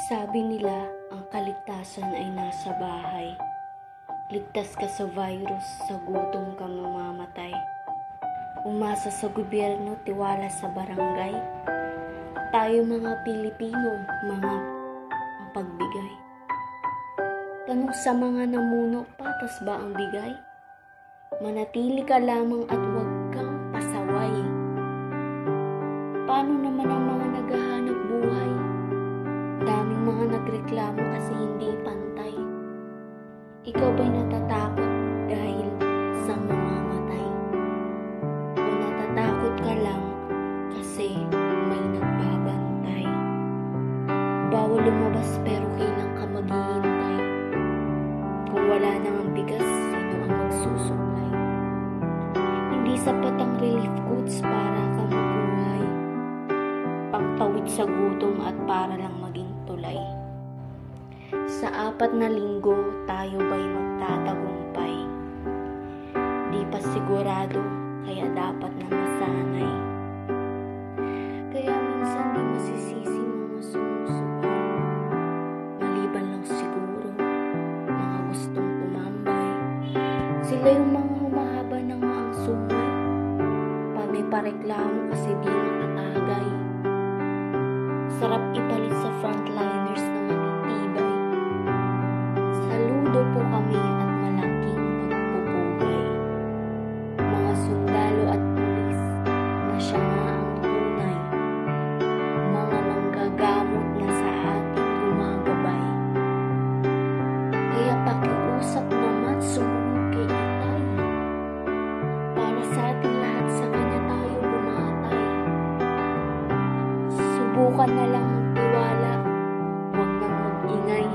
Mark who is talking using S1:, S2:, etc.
S1: Sabi nila, ang kaligtasan ay nasa bahay. Ligtas ka sa virus, sa gutom ka mamamatay. Umasa sa gobyerno, tiwala sa barangay. Tayo mga Pilipino, mga pagbigay. Tanong sa mga namuno, patas ba ang bigay? Manatili ka lamang at huwag kang pasaway. Paano naman ang mga naghahanap buhay? Daming mga nagreklamo kasi hindi pantay. Ikaw ba'y natatakot dahil sa mamamatay? O natatakot ka lang kasi may nagbabantay? Bawal lumabas pero kailan ka maghihintay? Kung wala nang ang bigas, sino ang magsusupply? Hindi sapat ang relief goods para ka mabuhay. Pagtawid sa gutom at para lang maging tulay. Sa 4 na linggo, tayo ba'y magtatagumpay? Di pa sigurado, kaya dapat na masanay. Kaya minsan di masisisi mga sumusuway. Maliban lang siguro, mga gustong tumambay. Sila yung mga humahaba ng mga sumay. Pag may pareklamo kasi di makatagay. Sarap ipalit sa frontliners na matitibay. Saludo po kami at malaking pagpupugay. Mga sundalo at pulis na siya nga ang tunay. Mga manggagamot na sa ating gumagabay. Kaya pakiusap naman sumunod kay Itay. Para sa ating lahat sa kanya tayo bumatay. Subukan na lang magtiwala, huwag nang mag-ingay.